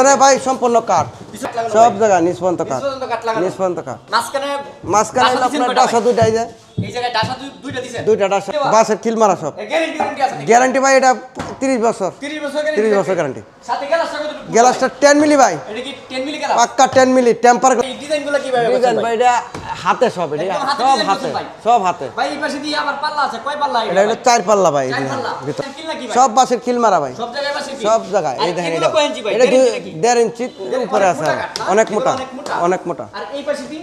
পিছনে ভাই সম্পূর্ণ কাঠ, সব জায়গায় নিষ্পন্ত কাঠ, নিষ্পন্ত কাঠ। মাঝখানে আপনার ডাসা দুইটাই যায়, এই জায়গায় ডাসা দুইটা দিছেন, দুইটা ডাসা বাসের কিল মারা সব। গ্যারান্টি আছে নাকি? গ্যারান্টি ভাই এটা 30 বছর, 30 বছর গ্যারান্টি। সাথে গ্লাসটা কতটুকু? গ্লাসটা 10 মিলি ভাই, এটা কি 10 মিলি গ্লাস? পাক্কা 10 মিলি টেম্পার। এই ডিজাইনগুলো কিভাবে ডিজাইন ভাই এটা হাতে সব, এটা সব হাতে, সব হাতে ভাই। এই পাশে দিয়ে আবার পাল্লা আছে, কয় পাল্লা এটা? হলো 4 পাল্লা ভাই, ভিতর সব বাসের কিল মারা ভাই, সব জায়গায় বাসে কি? সব জায়গায়। এই দেখেন এটা 1.5 ইঞ্চি উপরে আছে, অনেক মোটা, অনেক মোটা। আর এই পাশে কি?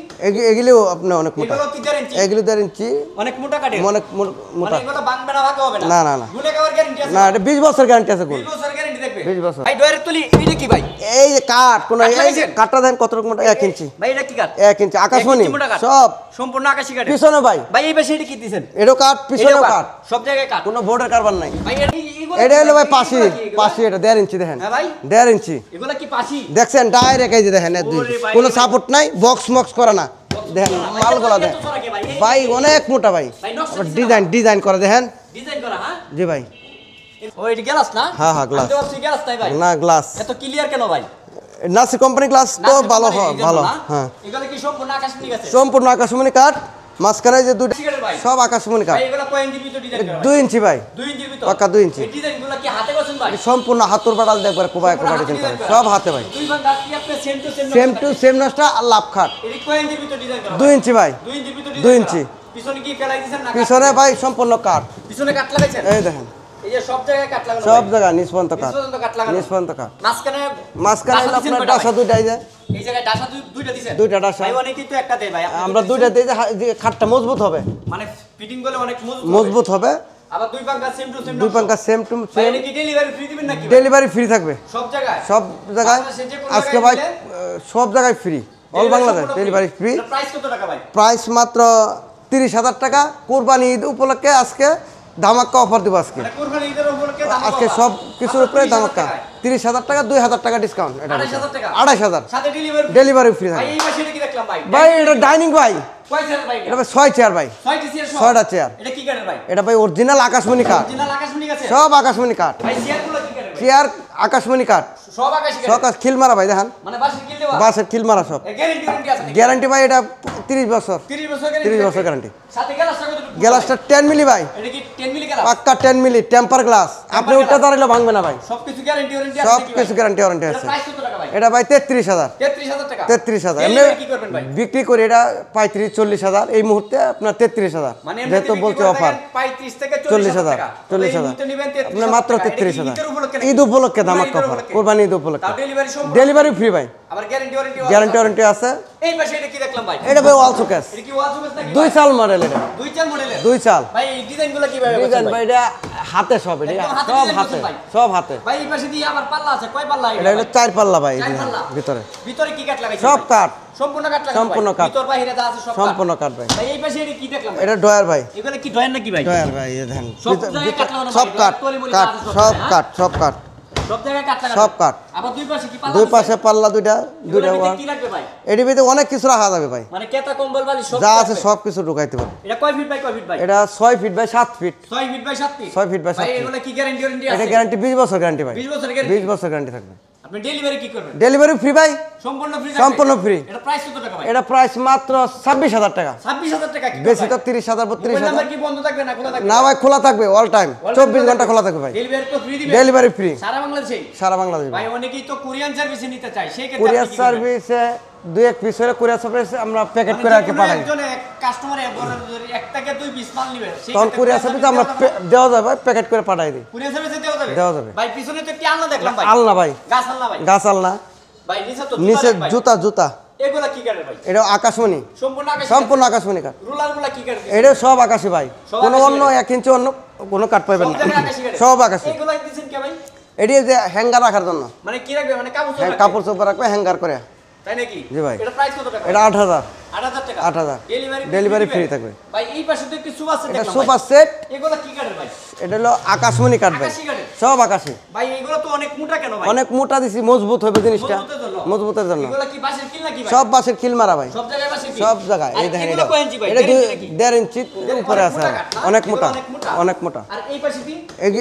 এগুলিও আপনি অনেক মোটা, এগুলো কি 1.5 ইঞ্চি? এগুলো 1.5 ইঞ্চি, অনেক মোটা কাটে, অনেক মোটা। মানে এগুলো ভাঙবে না, ভাঙা হবে না? না না না, গুনে কভার গ্যারান্টি আছে না, এটা 20 বছর গ্যারান্টি আছে। 20 বছর গ্যারান্টি থাকবে 20 বছর। ভাই ডয়ারের তুলি এটা কি ভাই? এই যে কাঠ, কোন এই যে কাঠটা দেন কত রকম মোটা, 1 ইঞ্চি ভাই। এটা কি কাঠ? 1 ইঞ্চি আকাশমণি সব সম্পূর্ণ আকাশী কাঠ। পিছনে ভাই, ভাই এই পাশে এটা কি দিবেন? এটাও কাঠ, পিছনেও কাঠ, সব জায়গায় কাঠ, কোনো বোর্ডের কারবার নাই ভাই। এটা হলো ভাই পাশি, পাশি এটা 1.5 ইঞ্চি দেখেন। হ্যাঁ ভাই, 1.5 ইঞ্চি এগুলা কি পাশি? দেখছেন ডাইরেক্ট, এই যে দেখেন কোনো সাপোর্ট নাই, বক্স মক্স করা না, দেখেন মালগুলা দেখেন ভাই, অনেক মোটা ভাই। ডিজাইন করে দেখেন, ডিজাইন করা। হ্যাঁ জি ভাই। ও এটা গ্লাস না? হ্যাঁ হ্যাঁ গ্লাস, গ্লাস তাই ভাই? না গ্লাস। এত ক্লিয়ার কেন ভাই? নাসি কোম্পানি গ্লাস তো ভালো হয়, ভালো। হ্যাঁ এগুলা কি সম্পূর্ণ আকাশমণি আছে? সম্পূর্ণ আকাশমণি কাঠ, মাঝখানে যে দুটো সব আকাশমণি কাঠ। ভাই এগুলা কয় ইঞ্চি ভিতর ডিজাইন করা? 2 ইঞ্চি ভাই, 2 ইঞ্চির ভিতর, পাক্কা 2 ইঞ্চি। এই ডিজাইনগুলো কি হাতে করছেন ভাই? সম্পূর্ণ হাতুর বাড়াল দেখবার কোবায় ডিজাইন করে, সব হাতে ভাই। দুই ভাগ গাছ কি আপনি সেম টু সেম নষ্ট আর লাভ খাট। এই কয় ইঞ্চির ভিতর ডিজাইন করা? 2 ইঞ্চি ভাই, 2 ইঞ্চির ভিতর 2 ইঞ্চি। পিছনে কি ফেলাই দিবেন না? পিছনে ভাই সম্পূর্ণ কাঠ, পিছনে কাট লাগাইছেন? এই দেখেন এই যে সব জায়গায় কাট লাগানো, সব জায়গায় নিষ্পন্ত কাঠ, নিষ্পন্ত কাট লাগানো, নিষ্পন্ত কাঠ। মাঝখানে আপনার ডাসা দুইটাই যায়, এই জায়গায় ডাসা দুইটা দিবেন, দুইটা ডাসা। ভাই অনেকেই তো একটা দেয় ভাই, আমরা দুইটা দিই যে খাটটা মজবুত হবে, মানে ফিটিং করলে অনেক মজবুত হবে। আবার দুই পাঙ্কা সেম টু সেম, দুই পাঙ্কা সেম টু ভাই সেম। এটা কি ডেলিভারি ফ্রি দিবেন নাকি? ডেলিভারি ফ্রি থাকবে সব জায়গায়, সব জায়গায়। আজকে ভাই সব জায়গায় free, all Bangladesh delivery free. Price কত টাকা ভাই? প্রাইস মাত্র 30,000 টাকা। কোরবানি ঈদ উপলক্ষে আজকে ধামাক্কা অফার দিব। আজকে কুরবানি ঈদের উপলক্ষে আজকে সব কিছুর উপরে ধামাক্কা 30,000 টাকা, 2,000 টাকা ডিসকাউন্ট। এটা 28,000 সাথে ডেলিভারি ফ্রি ভাই। থাকবে। এই পাশে কি দেখলাম ভাই? ভাই এটা ডাইনিং ভাই, কয় চেয়ার ভাই? এটা ভাই 6 চেয়ার ভাই, 6টি চেয়ার, 6টা চেয়ার। এটা কি কাঠের ভাই? এটা ভাই অরিজিনাল আকাশমণি কাঠ, অরিজিনাল আকাশমণি আছে, সব আকাশমণি কাঠ। ভাই চেয়ারগুলো কি কাঠের ভাই? চেয়ার আকাশমণি কাঠ, সব আকাশী কাঠ, সব খিল মারা ভাই দেখেন, মানে বাসের কিল দেওয়া, বাসের খিল মারা সব। গ্যারান্টি আছে নাকি? গ্যারান্টি ভাই এটা 30 বছর, 30 বছর 30 বছর গ্যারান্টি। সাথে গ্লাসটা কতটুকু? গ্লাসটা 10 মিলি ভাই, এটা কি 10 মিলি গ্লাস? পাক্কা 10 মিলি টেম্পার গ্লাস। আপনি উঠতে দাঁড়াইলে ভাঙবে না ভাই, সবকিছু গ্যারান্টি ওয়ারেন্টি আছে সব নাকি? কিছু গ্যারান্টি ওয়ারেন্টি আছে। প্রাইস কত টাকা ভাই? এটা ভাই 33,000, 33,000 টাকা। 33,000। এমনি ডেলিভারি কি করবেন ভাই? বিক্রি করে এটা 35-40,000, এই মুহূর্তে আপনার 33,000। মানে যেহেতু বলছে অফার 35 থেকে 40,000, 40,000 আপনি মাত্র 33,000। ঈদ উপলক্ষে ধামাক্কা অফার, উপলক্ষে। কোরবানি ঈদ উপলক্ষে। তাও ডেলিভারি সম্ভব? ডেলিভারি ফ্রি ভাই, আবার গ্যারান্টি ওয়ারেন্টি গ্যারান্টি ওয়ারেন্টি আছে। এই পাশে এটা কি দেখলাম ভাই? এটা ভাই ওয়াল শোকেস, এটা কি ওয়াল শোকেস নাকি? 2 চাল মডেল। এটা 2 চাল মডেলের, 2 চাল ভাই এই ডিজাইনগুলো কিভাবে ডিজাইন করছেন ভাই? এটা হাতে সব, এটা একদম হাতে সব design হাতে, করছেন ভাই? সব হাতে। ভাই এই পাশে দিয়ে আবার পাল্লা আছে, কয় পাল্লা এটা হলো 4 পাল্লা ভাই, 4 পাল্লা। ভিতরে ভিতরে কি কাঠ লাগাইছেন? সব ভাই? কাঠ, সম্পূর্ণ কাঠ লাগানো, সম্পূর্ণ ভাই? কাঠ। ভিতর বাইরে যা আছে সব কাঠ। সম্পূর্ণ কাঠ ভাই। ভাই এই পাশে এটা কি দেখলাম ভাই? এটা ডয়ার ভাই, এগুলো কি ডয়ার নাকি ভাই? ডয়ার ভাই। এই দেখেন সব জায়গায় কাঠ লাগানো সব ভাই, কাঠ, তলিমলি কাঠ, আছে সব জায়গায়, কাঠ, সব কাঠ, সব জায়গায় কাঠ লাগানো, সব কাঠ। আবার দুই পাশে কি পাল্লা? দুই পাশে পাল্লা দুইটা দুইটা ওয়াল। কি লাগবে ভাই? এটির ভিতরে অনেক কিছু রাখা যাবে ভাই, মানে কেতা কম্বল বালি সব যা আছে থাকবে। সব কিছু ঢুকাইতে পারবে। এটা কয় ফিট বাই কয় ফিট ভাই? এটা 6 feet by 7 feet, 6 feet by 7 feet, 6 feet by 7 ভাই ফিট। এগুলো কি গ্যারান্টি ওয়ারেন্টি আছে? এটা গ্যারান্টি 20 বছর গ্যারান্টি ভাই, 20 বছর গ্যারান্টি। 20 বছর গ্যারান্টি থাকবে। আপনি ডেলিভারি কি করবেন? ডেলিভারি ফ্রি ভাই, সম্পূর্ণ ফ্রি, সম্পূর্ণ ফ্রি। এটা প্রাইস কত টাকা ভাই? এটা প্রাইস মাত্র 26,000 টাকা। 26,000 টাকা। কি বেশি তো ভাই? 30,000 মোবাইল 32,000। নাম্বার কি বন্ধ থাকবে না খোলা থাকবে? না ভাই, খোলা থাকবে অল টাইম, 24 ঘন্টা খোলা থাকবে ভাই। ডেলিভারি তো ফ্রি দিবেন? ডেলিভারি ফ্রি সারা বাংলাদেশে? সারা বাংলাদেশে ভাই অনেকেই তো কোরিয়ান সার্ভিসে নিতে চায়, সেই ক্ষেত্রে কুরিয়ার আপনি কি করবেন? সার্ভিসে 2-1 পিস হলে কুরিয়ার সার্ভিসে আমরা প্যাকেট করে আর কি পাঠাই। একজন কাস্টমারে এক থেকে 2 পিস মাল নেবে, সেই তখন ক্ষেত্রে কুরিয়ার সার্ভিসে আমরা দেওয়া যাবে, প্যাকেট করে পাঠাই দিই। কুরিয়ার সার্ভিসে দেওয়া যাবে? দেওয়া যাবে। ভাই পিছনে তো একটি আলনা দেখলাম ভাই, আলনা ভাই, গাছ আলনা ভাই, গাছ আলনা। ভাই নিচে তো নিচে ভাই। জুতা, জুতা। এগুলা কি কাটে ভাই? এটা আকাশমণি, সম্পূর্ণ আকাশী সম্পূর্ণ আকাশমণি কাঠ। রুলারগুলা কি কাটে? এটা সব আকাশি ভাই, সব কোনো আকাশি অন্য 1 ইঞ্চি অন্য কোনো কাঠ পাইবেন সব না, জায়গায় আকাশী কাটে? সব আকাশি। এগুলা দিছেন কে ভাই? এটি যে হ্যাঙ্গার রাখার জন্য, মানে কি রাখবে, মানে কাপড় চোপড় রাখবে? কাপড় চোপড় রাখবে হ্যাঙ্গার করে। তাই নাকি? জি ভাই। এটা প্রাইস কত টাকা? এটা 8,000, 8,000 টাকা। 8,000 ডেলিভারি ডেলিভারি ফ্রি থাকবে। ভাই এই পাশে তো একটু সোফা সেট এটা দেখলাম সোফা ভাই। সেট, এগুলা কি কাটে ভাই? এটা হলো আকাশমণি কাঠ ভাই, আকাশী কাঠের? সব আকাশি। ভাই এগুলো তো অনেক মোটা কেন ভাই? অনেক মোটা দিছি, মজবুত হবে জিনিসটা, মজবুতের জন্য? মজবুতের জন্য। এগুলা কি বাঁশের কিল নাকি ভাই? সব বাসের কিল মারা ভাই, সব জায়গায় বাঁশের কিল? সব জায়গায়। আর এই দেখেন এগুলো এটা, কয় ইঞ্চি ভাই? এটা 1.5 ইঞ্চি নাকি? 1.5 ইঞ্চি উপরে আছে, মোটা কাঠ না? অনেক এগুলো মোটা, অনেক মোটা। অনেক মোটা। আর এই পাশে কি?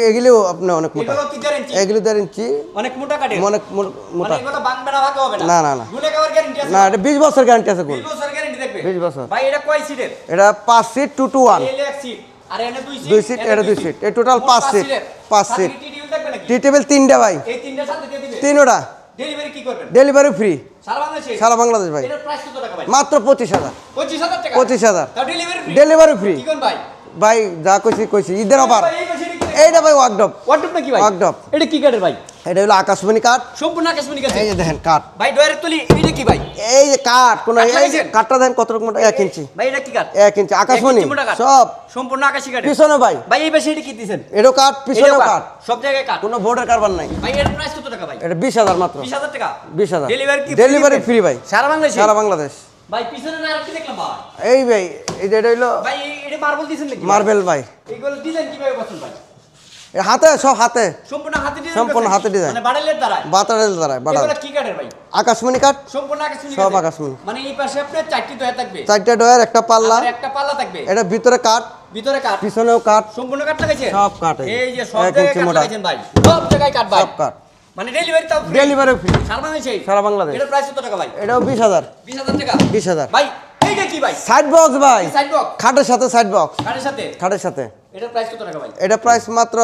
এগুলিও আপনার অনেক মোটা, এগুলো কি 1.5 ইঞ্চি? এগুলি 1.5 ইঞ্চি, অনেক মোটা কাঠের, অনেক মোটা। মানে এগুলো ভাঙবে না, ভাঙা হবে না? না না না গুনে খাওয়ার গ্যারান্টি আছে? না, এটা 20 বছর গ্যারান্টি আছে। 20 বছর গ্যারান্টি থাকবে 20 বছর। ভাই এটা কয় সিটের? এটা 5 সিট 2 to 1, এই এক সিট আর এনে 2 সিট, 2 সিট, এটা 2 সিট, এই টোটাল 5 সিট। 5 সিট। টি টেবিল থাকবে নাকি? টি টেবিল 3টা ভাই, এই তিনটার সাথে দিয়ে দিবে? 3টা। ডেলিভারি কি করবেন? ডেলিভারি ফ্রি সারা বাংলাদেশে? সারা বাংলাদেশ ভাই। এটার প্রাইস কত টাকা ভাই? মাত্র 25,000। 25,000 টাকা? 25,000 তাও ডেলিভারি ফ্রি? ডেলিভারি ফ্রি কি কোন ভাই? ভাই, যা কইছি ঈদের অফার। ভাই, এই পাশে এটা কি? এইটা ভাই ওয়ার্কডপ। ওয়ার্ডরোব নাকি ভাই? ওয়ার্কডপ। এটা কি কাঠের ভাই? এটা হলো আকাশমণি কাঠ। সম্পূর্ণ আকাশমণি কাঠ। এই যে দেখেন কাঠ, ভাই ডয়ারের তলি এটা কি ভাই? এই যে কাঠ, কোন কাঠ এই যে লাগাইছেন? কাঠটা দেখেন কত রকম মোটা, 1 ইঞ্চি। ভাই এটা কি কাঠ? 1 ইঞ্চি আকাশমণি 1 ইঞ্চি মোটা কাঠ। সব। সম্পূর্ণ আকাশী কাঠ। পিছনে ভাই, ভাই এই পাশে এটা কি দিবেন? এটাও কাঠ, পিছনেও কাঠ, সব জায়গায় কাঠ। কোনো বোর্ডের কারবার নাই। ভাই এর প্রাইস কত টাকা ভাই? এটা 20,000 মাত্র। 20,000 টাকা? 20,000 ডেলিভারি কি? ডেলিভারি ফ্রি ভাই সারা বাংলাদেশে? সারা বাংলাদেশ। ভাই পিছনে না আর কি দেখলাম ভাই? এই ভাই, এই যে এটা হলো ভাই এটা মার্বেল দিছেন নাকি? মার্বেল ভাই। এইগুলো ডিজাইন কিভাবে করছেন ভাই? এ হাতে, সব হাতে, সম্পূর্ণ হাতে ডিজাইন? সম্পূর্ণ হাতে ডিজাইন। মানে বাড়ালের দ্বারা? বাতারের দ্বারায় বাটার। এগুলো কি কাঠের ভাই? আকাশমণি কাঠ, সম্পূর্ণ আকাশমণি সব কাঠের? আকাশমণি। মানে এই পাশে আপনার 4টি দয়া থাকবে? 4টা ডয়ার, একটা পাল্লা, আর একটা পাল্লা থাকবে? এটা ভিতরে কাঠ, ভিতরে কাঠ, পিছনেও কাঠ, সম্পূর্ণ কাঠ লাগাইছেন? সব কাঠ। এই যে সব 1 জায়গায় ইঞ্চি কাঠ মোটা, লাগাইছেন ভাই? সব জায়গায় কাঠ ভাই? সব কাঠ। মানে ডেলিভারি তাও free? ডেলিভারি ফ্রি সারা বাংলাদেশে? সারা বাংলাদেশ। এটার প্রাইস কত টাকা ভাই? এটাও 20,000। 20,000 টাকা? 20,000 ভাই এইটা কি ভাই? সাইড বক্স ভাই, সাইড বক্স? খাটের সাথে সাইড বক্স, কাঠের সাথে? খাটের সাথে। এটার প্রাইস কত টাকা ভাই? এটা প্রাইস মাত্র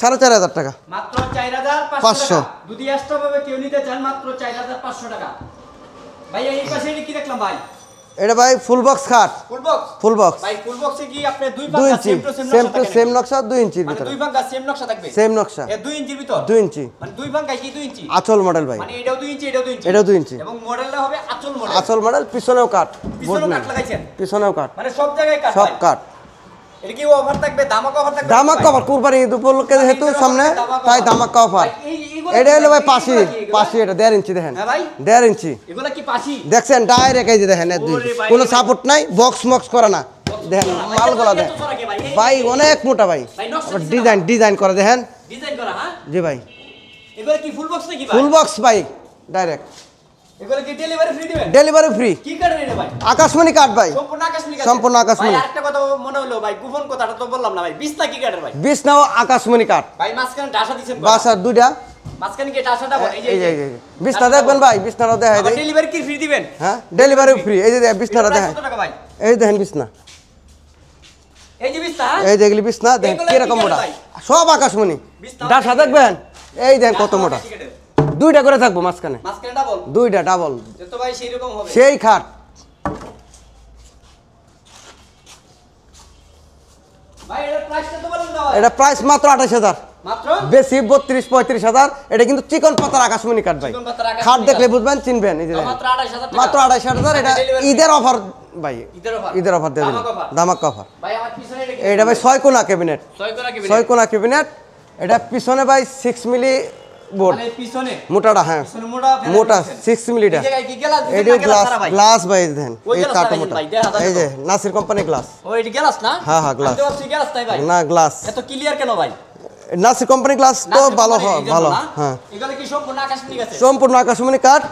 4,500 টাকা। মাত্র 4,500 500 টাকা। যদি এক্সট্রা ভাবে কেউ নিতে চান মাত্র 4,500 টাকা। ভাই এই পাশে এটা কি দেখলাম ভাই? এটা ভাই ফুল বক্স খাট, ফুল বক্স? ফুল বক্স ভাই ফুল বক্সে কি আপনি দুই 2 পাঙ্গা ইঞ্চি, সেম টু সেম সেম নকশা টু থাকবে? সেম নকশা, 2 ইঞ্চির মানে ভিতরে, দুই পাঙ্গা সেম নকশা থাকবে? সেম নকশা, এ 2 ইঞ্চির ভিতর? 2 ইঞ্চি মানে দুই পাঙ্গা কি 2 ইঞ্চি? আঁচল মডেল ভাই। মানে এটাও 2 ইঞ্চি, এটাও 2 ইঞ্চি? এটাও 2 ইঞ্চি এবং মডেলটা হবে আঁচল মডেল? আঁচল মডেল, পিছনেও কাঠ, বোর্ড পিছনেও নেই, কাঠ লাগাইছেন? পিছনেও কাঠ, মানে সব জায়গায় কাঠ সব ভাই? কাঠ। এটা কি অফার থাকবে? দামাক অফার থাকবে? দামাক ভাই? কভার, কুরবানি ঈদ উপলক্ষে যেহেতু সামনে, তাই দামাক কভার। ভাই, এইগুলো এটা কি হলো ভাই এগুলো পাশি, কি এগুলো? পাশি, এটা 1.5 ইঞ্চি দেখেন, হ্যাঁ ভাই? 1.5 ইঞ্চি এগুলো কি পাশি? দেখছেন, ডাইরেক্ট এই যে দেখেন, ওরে ভাই, কোনো সাপোর্ট নাই, বক্স মক্স করা না, দেখেন মালগুলা দেখেন ভাই, অনেক মোটা ভাই। ডিজাইন করে দেখেন, ডিজাইন করা? হ্যাঁ জি ভাই, এগুলো কি ফুল বক্স নাকি ভাই? ফুল বক্স ভাই, ডাইরেক্ট এগুলো কি ডেলিভারি ফ্রি দিবেন? Delivery free. কি কাঠের এটা ভাই? আকাশমণি কাঠ ভাই, সম্পূর্ণ আকাশমণি কাঠ? সম্পূর্ণ আকাশমণি। ভাই আরেকটা কথা মনে হলো ভাই, গোপন কথাটা তো বললাম না ভাই, বিছনা কি কাঠের ভাই? বিছনাও আকাশমণি কাঠ, ভাই মাঝখানে ডাসা দিছেন? বাসার 2টা, মাঝখানে কি ডাসাটা বল? এই যে এই যে বিছনা দেখবেন ভাই, বিছনাটাও দেখাই দেই। ডেলিভারি কি ফ্রি দিবেন? হ্যাঁ ডেলিভারি ফ্রি, এই যে বিছনাটা এটার দেখেন, প্রাইস কত টাকা ভাই? এই দেখেন বিছনা, এই যে বিছনা? হ্যাঁ? এই যেগুলি বিছনা দেখেন এগুলা কিরকম কি মোটা, কাঠের ভাই? সব আকাশমণি। বিছনা ডাসা দেখবেন, এই দেখেন কত মোটা, কি কাঠের? 2টা করে থাকবো মাঝখানে, মাঝখানে ডাবল? 2টা ডাবল, তো ভাই সেই রকম হবে। সেই খাট। ভাই এটার প্রাইসটা তো বলেন না ভাই। এটা প্রাইস মাত্র 28,000, মাত্র বেশি 32-35,000। এটা কিন্তু চিকন পাতার আকাশমণি কাঠ ভাই, চিকন পাতার আকাশমণি খাট দেখলে কাঠ। বুঝবেন, চিনবেন। এই যে দেখেন, মাত্র 28,000 টাকা? মাত্র 28,000। এটা Delivery ঈদের অফার ভাই, ঈদের অফার? ঈদের অফার দিয়ে দিন, দামাক offer? দামাক অফার। ভাই আমার পিছনে এটা কি? এটা ভাই 6 কোণা ক্যাবিনেট, 6 কোণা কি? 6 কোণা ক্যাবিনেট। এটা পিছনে ভাই 6 মিলি বোর্ড, মানে পিছনে মোটাটা, হ্যাঁ পিছনে মোটা ফেলে মোটা দিয়েছেন। 6 মিলিটা। এই জায়গায় কি গ্লাস দিছেন এটা না গ্লাস ছাড়া ভাই? গ্লাস ভাই দেখেন, ওই এই গ্লাস কাটা ছাড়া মোটা, ভাই, দেখা যায় এই যে তো। Nasir company glass. ও এটা গ্লাস না? হ্যাঁ, হ্যাঁ, গ্লাস। আমি তো ভাবছি গ্লাস তাই ভাই। না গ্লাস, এত ক্লিয়ার কেন ভাই? নাসির কোম্পানি গ্লাস তো নাসির ভালো কোম্পানি, হয়, এই জন্য ভালো, না? হ্যাঁ। এগুলো কি সম্পূর্ণ আকাশমণি গাছে? সম্পূর্ণ আকাশমণি কাঠ,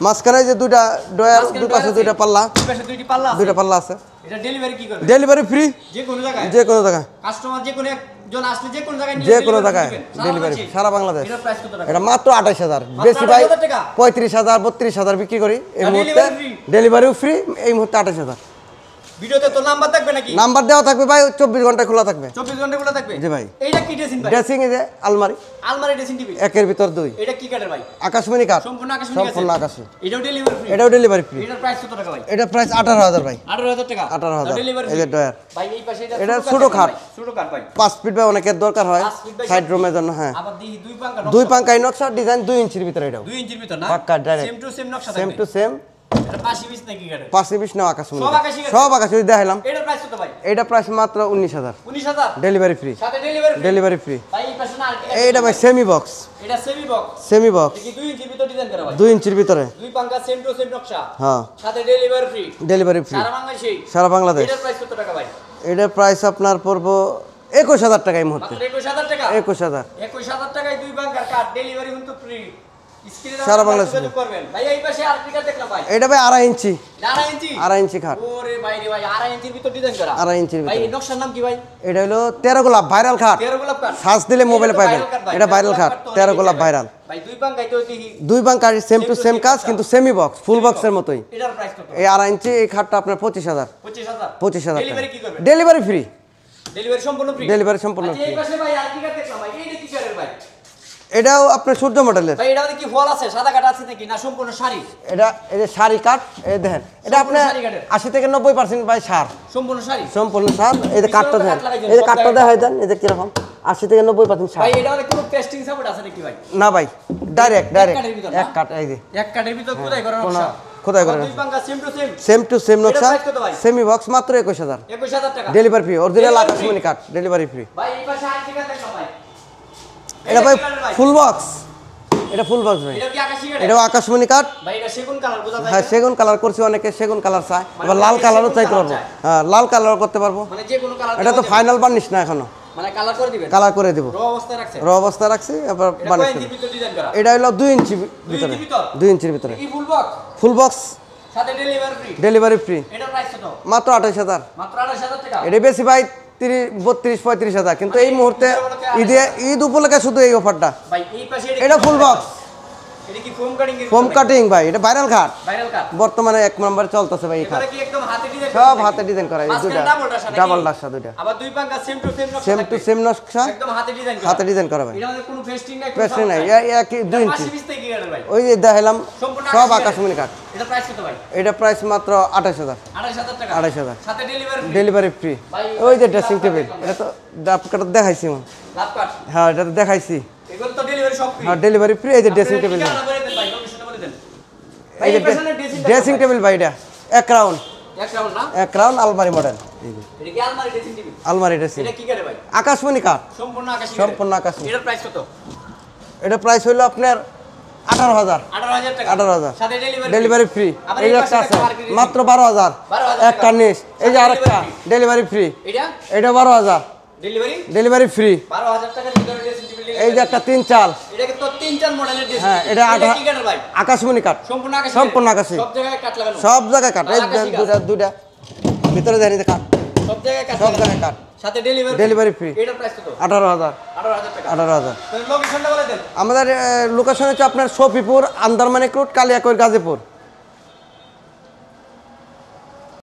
মাঝখানে যে 2টা ডয়ার, মাঝখানে দুই পাশে ডয়ার 2টা আছে? পাল্লা, দুই পাশে 2টি পাল্লা আছে? 2টা পাল্লা আছে। এটা ডেলিভারি কি করবে? ডেলিভারি ফ্রি, যে কোনো জায়গায়? যে কোনো জায়গায়, কাস্টমার যে কোনো একজন আসলে যে কোনো জায়গায় নিয়ে যে কোনো delivery জায়গায় দিবেন? সারা ডেলিভারি বাংলাদেশে? সারা বাংলাদেশ। এটার প্রাইস কত টাকা? এটা মাত্র 28,000, বেশি ভাই 28,000 টাকা? 35,000 32,000 বিক্রি করি এই আর মুহূর্তে। delivery free? ডেলিভারিও ফ্রি, এই মুহূর্তে 28,000। ভিডিওতে তো নাম্বার থাকবে নাকি? নাম্বার দেওয়া থাকবে ভাই, 24 ঘন্টা খোলা থাকবে। 24 ঘন্টা খোলা থাকবে? জি ভাই। এইটা কি ড্রেসিং ভাই? ড্রেসিং এই যে আলমারি, আলমারি ড্রেসিং টিভি? 1-এর ভিতর 2, এটা কি কাঠের ভাই? আকাশমণি কাঠ, সম্পূর্ণ আকাশমণি গাছে? সম্পূর্ণ আকাশী। এটাও ডেলিভারি ফ্রি? এটাও ডেলিভারি ফ্রি। এটার প্রাইস কত টাকা ভাই? এটা প্রাইস 18,000 ভাই, 18,000 টাকা? 18,000। ডেলিভারি এই যে ডয়ার, ভাই এই পাশে এটা ছোট ছোট খাট। ছোট কাঠ ভাই। 5 ফিট ভাই অনেকের দরকার হয় 5 ফিট বাই সাইড 7 রুমের জন্য, হ্যাঁ। আবার দি দুই পাঙ্কা 2 পাঙ্কাই নকশা, ডিজাইন 2 ইঞ্চির ভিতরে, এটাও 2 ইঞ্চির ভিতর না? পাক্কা ডাইরেক্ট সেম টু সেম নকশা সেম থাকবে? To same. এটা পাশি বিছ নাকি কাঠের? 5 নাও আকাশমণি সব কাঠ। আকাশী কাঠ? সব আকাশী দেখাইলাম। এটার প্রাইস কত ভাই? এটা প্রাইস মাত্র 19,000, 19,000? ডেলিভারি ফ্রি, সাথে ডেলিভারি ফ্রি? Delivery free. ভাই এই পাশে না আর কি? এইটা ভাই সেমি বক্স, এটা সেমি বক্স? সেমি বক্স কি 2 ইঞ্চির ভিতর ডিজাইন করা ভাই? 2 ইঞ্চির ভিতরে, দুই পাঙ্কা সেম টু সেম নকশা? হ্যাঁ সাথে ডেলিভারি ফ্রি? ডেলিভারি ফ্রি, সারা বাংলাদেশে? সারা বাংলাদেশ। এটার প্রাইস কত টাকা ভাই? এটার প্রাইস আপনার পড়বো 21,000 টাকা এই মুহূর্তে, মাত্র 21,000 টাকা? 21,000। 21,000 টাকায় দুই পাঙ্কার কাঠ, ডেলিভারি কিন্তু ফ্রি। স্ক্রিনে সারা বাংলাদেশ যোগাযোগ করবেন। ভাই এই পাশে আরেকটি কাঠ দেখলাম ভাই। এটা ভাই 2.5 ইঞ্চি, 2.5 ইঞ্চি। 2.5 ইঞ্চি খাট, ওরে ভাই রে ভাই 2.5 ইঞ্চির ভিতর ডিজাইন করা। 2.5 ইঞ্চির ভাই ভিতরে। এই নকশার নাম কি ভাই? এটা হলো 13 গোলাপ ভাইরাল খাট। 13 গোলাপ কাঠ। সার্চ দিলে মোবাইলে পাবেন। এটা ভাইরাল খাট, 13 গোলাপ ভাইরাল। ভাই দুই পাঙ্গাই তো দেখি। দুই বাঙ্কার সেম টু সেম কাজ, কিন্তু সেমি বক্স, ফুল বক্সের মতোই। এটার প্রাইস কত? এই 2.5 ইঞ্চি এই খাটটা আপনার 25,000। 25,000। 25,000 ডেলিভারি কি করবেন? Delivery free. ডেলিভারি সম্পূর্ণ ফ্রি। ডেলিভারি সম্পূর্ণ আচ্ছা, ফ্রি। এই পাশে ভাই আরেকটি কাঠ দেখলাম ভাই। এইটা কি কাঠের ভাই? এটাও আপনার সূর্য মডেলের। ভাই এটাতে কি ফল আছে? সাদা কাঠ আছে নাকি না সম্পূর্ণ শাড়ি? এটা এই যে শাড়ি কাঠ, এই দেখেন এটা আপনার শাড়ি কাঠের। 80 থেকে 90% ভাই সার, সম্পূর্ণ শাড়ি। সম্পূর্ণ সার। এই যে কাঠটা পিছনেও দেখেন, কাঠ লাগাইছেন, এই যে সব কাঠটা জায়গায়। দেখাই দেন, এই যে কিরকম 80 থেকে 90% সার। ভাই এটাতে কোনো টেস্টিং সাপোর্ট আছে নাকি ভাই? না ভাই, ডাইরেক্ট কাঠের ভিতর না? এক কাঠ, এই যে এক কাঠের ভিতর খোদাই করা কোনো নকশা। খোদাই করা দুই নকশা। পাঙ্গা same to same. Same to same এটার নকশা, price কত ভাই? সেমি বক্স মাত্র 21,000। 21,000 টাকা। ডেলিভারি ফ্রি, অরিজিনাল Delivery আকাশমণি free। কাঠ, ডেলিভারি ফ্রি। ভাই এই পাশে আরেকটি কাঠ দেখলাম ভাই। এটা ভাই কি কাঠের ভাই? ফুল বক্স, এটা ফুল বক্স ভাই। এটা কি আকাশী কাঠ? এটাও আকাশমণি কাঠ। ভাই এটা সেগুন কালার বোঝা যায় হ্যাঁ, না? সেগুন কালার করছি, অনেকে সেগুন কালার চায়, মানে আবার লাল অনেকে কালারও সেগুন চাইতে colour পারবো। চায়। হ্যাঁ, লাল কালার করতে পারবো। মানে যে কোনো কালার এটা তো ফাইনাল বার্নিশ না এখনো, মানে কালার করে দিবেন। কালার করে দিব, র অবস্থায় রাখছেন। র অবস্থা রাখছি, এবার এটা বার্নিশ কয় ইঞ্চির ভিতর ডিজাইন করা? এটা হলো 2 ইঞ্চি ভিতরে, ইঞ্চির ভিতর? 2 ইঞ্চির ভিতরে কি ফুল বক্স? ফুল বক্স, সাথে ডেলিভারি ফ্রি। ডেলিভারি ফ্রি, এটার প্রাইস কত? মাত্র 28,000। মাত্র 28,000 টাকা। এটা বেশি ভাই 32-35,000, কিন্তু এই মুহূর্তে ঈদ উপলক্ষে শুধু এই অফারটা। ভাই এই পাশে এটা ফুল বক্স, এটা কি ফোম কাটিং এর? ফোম কাটিং ভাই, এটা ভাইরাল খাট, ভাইরাল কাট। বর্তমানে 1 নম্বরে চলতেছে ভাই এই খাট। এবারে কি একদম হাতে ডিজাইন? সব হাতে ডিজাইন করা, এই দুটো ডাবল ডাবল ডাসা দুটো, আবার দুই পাঙ্গা সেম টু সেম নকশা সেম টু থাকবে। সেম নকশা, একদম হাতে ডিজাইন করা। হাতে ডিজাইন করা ভাই, এটা আমাদের কোনো ফেস্টিং নাই, বেশি নাই, একই 2 ইঞ্চি। 20 থেকে কি কাটে ভাই? ওই যে দেখাইলাম সম্পূর্ণ সব আকাশী আকাশমণি কাঠ। এটা প্রাইস কত ভাই? এটা প্রাইস মাত্র 28,000। 28,000 টাকা। 28,000 সাথে ডেলিভারি ফ্রি। Delivery free. ভাই, ওই যে ড্রেসিং টেবিল, এটা তো আপনাকে দেখাইছি। লাভ কাট। হ্যাঁ, এটা তো দেখাইছি। এগুলো তো ডেলিভারি সব ফ্রি। হ্যাঁ, ডেলিভারি ফ্রি। এই যে ড্রেসিং টেবিল, ঠিকানা বলে দেন ভাই, লোকেশনটা বলে দেন। ভাই এই যে এই পেছনে ড্রেসিং টেবিল ভাই, এটা 1 রাউন্ড, এক রাউন্ড না? 1 রাউন্ড আলমারি মডেল। এটা কি আলমারি ড্রেসিং টেবিল? আলমারি ড্রেসিং, এটা কি কাটে ভাই? আকাশমণি কাঠ, সম্পূর্ণ আকাশী। সম্পূর্ণ আকাশমণি। এটার প্রাইস কত? এটা প্রাইস হলো আপনার 18,000। 18,000 টাকা। 18,000 সাথে ডেলিভারি ডেলিভারি ফ্রি। আবার এই এই যে পাশে একটা আছে একটা market মাত্র 12,000, 12,000 এক কার্নিশ। এই যে আরেকটা ডেলিভারি ফ্রি, এটা এটা 12,000 ডেলিভারি ডেলিভারি ফ্রি। 12,000 টাকার ভিতরে ড্রেসিং টেবিল। এই যে একটা 3 চাল, এটা কিন্তু 3-4 মডেলের ড্রেসিং হ্যাঁ, টেবিল। এটা কি কাটে ভাই? আকাশমণি কাঠ, সম্পূর্ণ আকাশী। সম্পূর্ণ আকাশী। সব জায়গায় কাট লাগানো। সব জায়গায় কাঠ। এই আকাশী কাঠ। দুটা ভিতরে দেন, এই যে কাঠ, সব জায়গায় কাট সব লাগানো। জায়গায় কাঠ। সাথে ডেলিভারি ডেলিভারি ফ্রি। এটার প্রাইস কত? 18,000। 18,000 টাকা। 18,000। তো লোকেশনটা বলে দেন। আমাদের লোকেশন হচ্ছে আপনার শফিপুর, আন্দারমানিক রোড, কালিয়াকৈর, গাজীপুর।